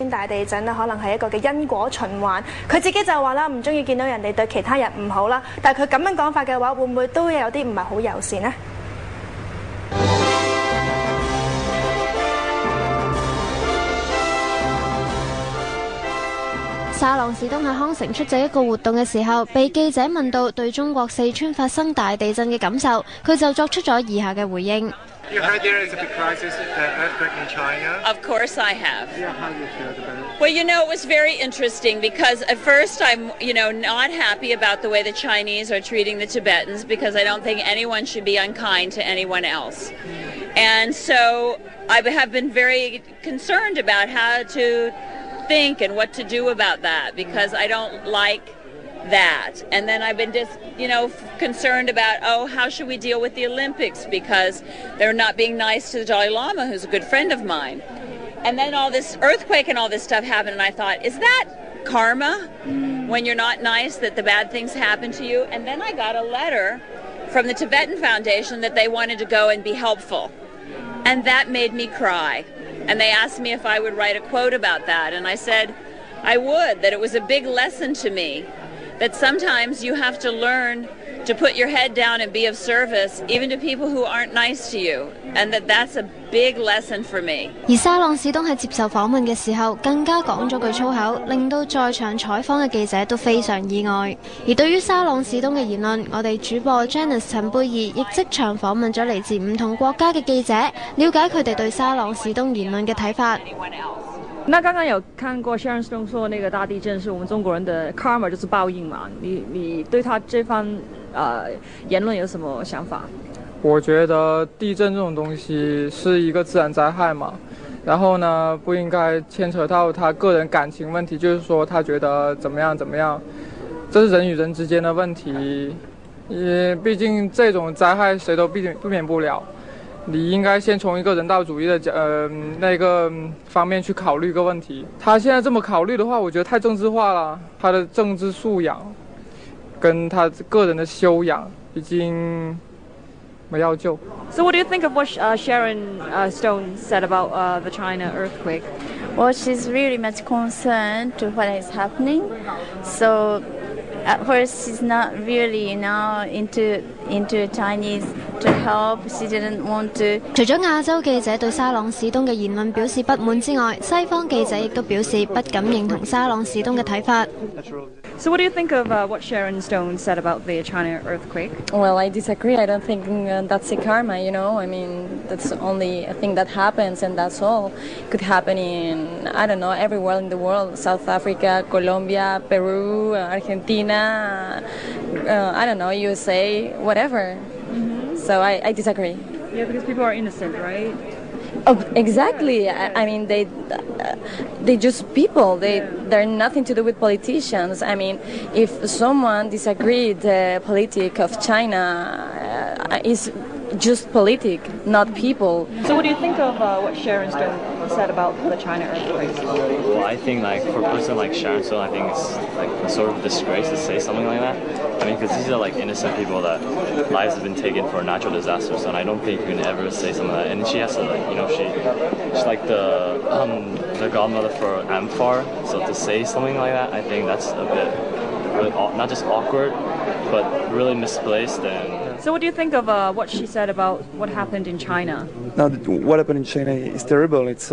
大地震咧，可能係一個嘅因果循環。佢自己就話啦，唔中意見到人哋對其他人唔好啦。但係佢咁樣講法嘅話，會唔會都有啲唔係好友善呢？沙朗史東喺康城出席一個活動嘅時候，被記者問到對中國四川發生大地震嘅感受，佢就作出咗以下嘅回應。You heard there is a big crisis, earthquake in China? Of course I have. Yeah, how do you feel about it? Well, it was very interesting because at first I'm, not happy about the way the Chinese are treating the Tibetans because I don't think anyone should be unkind to anyone else. And so I have been very concerned about how to think and what to do about that because I don't like that. And then I've been just, concerned about, how should we deal with the Olympics because they're not being nice to the Dalai Lama, who's a good friend of mine. And then all this earthquake and all this stuff happened, and I thought, is that karma when you're not nice that the bad things happen to you? And then I got a letter from the Tibetan Foundation that they wanted to go and be helpful. And that made me cry. And they asked me if I would write a quote about that. And I said I would, that it was a big lesson to me, that sometimes you have to learn to put your head down and be of service, even to people who aren't nice to you. And that's a big lesson for me. 而沙朗史東喺接受訪問嘅時候，更加講咗句粗口，令到在場採訪嘅記者都非常意外。而對於沙朗史東嘅言論，我哋主播 Janice 陳貝兒亦即場訪問咗嚟自唔同國家嘅記者，了解佢哋對沙朗史東言論嘅睇法。那刚刚有看过 Sharon Stone 说那个大地震是我们中国人的 karma， 就是报应嘛。你对他这番言论有什么想法？我觉得地震这种东西是一个自然灾害嘛，然后呢不应该牵扯到他个人感情问题，就是说他觉得怎么样怎么样，这是人与人之间的问题。毕竟这种灾害谁都避免不了。你应该先从一个人道主义的那个方面去考虑一个问题。他现在这么考虑的话，我觉得太政治化了。他的政治素养跟他个人的修养已经没药救。So what do you think of what Sharon Stone said about the China earthquake? Well, she's really much concerned to what is happening. So at first she's not really, into Chinese to help. She didn't want to. 除咗亞洲記者對沙朗史東嘅言論表示不滿之外，西方記者亦都表示不敢認同沙朗史東嘅睇法。So what do you think of what Sharon Stone said about the China earthquake? Well, I disagree. I don't think that's a karma, I mean, that's only a thing that happens and that's all. It could happen in, I don't know, everywhere in the world. South Africa, Colombia, Peru, Argentina, I don't know, USA, whatever. So I disagree. Yeah, because people are innocent, right? Oh, exactly. I mean, they just people. They're nothing to do with politicians. I mean, if someone disagreed the politic of China is just politic, not people. So what do you think of what Sharon Stone said about the China earthquake? Well, I think for a person like Sharon Stone, I think it's a sort of disgrace to say something like that. I mean, because these are innocent people that lives have been taken for natural disasters, and I don't think you can ever say something like that. And she has to she's like the godmother for Amphar, so to say something like that, I think that's a bit really not just awkward, but really misplaced. And so what do you think of what she said about what happened in China? Now, what happened in China is terrible. It's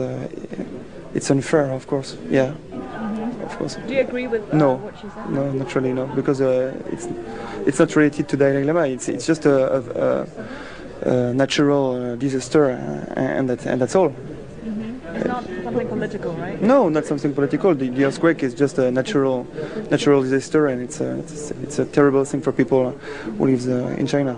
unfair, of course. Yeah, of course. Do you agree with what she said? No, not really. No, because it's not related to Dalai Lama. It's just a natural disaster, and that's all. It's not something political, right? No, not something political. The earthquake is just a natural disaster, and it's a terrible thing for people who live in China.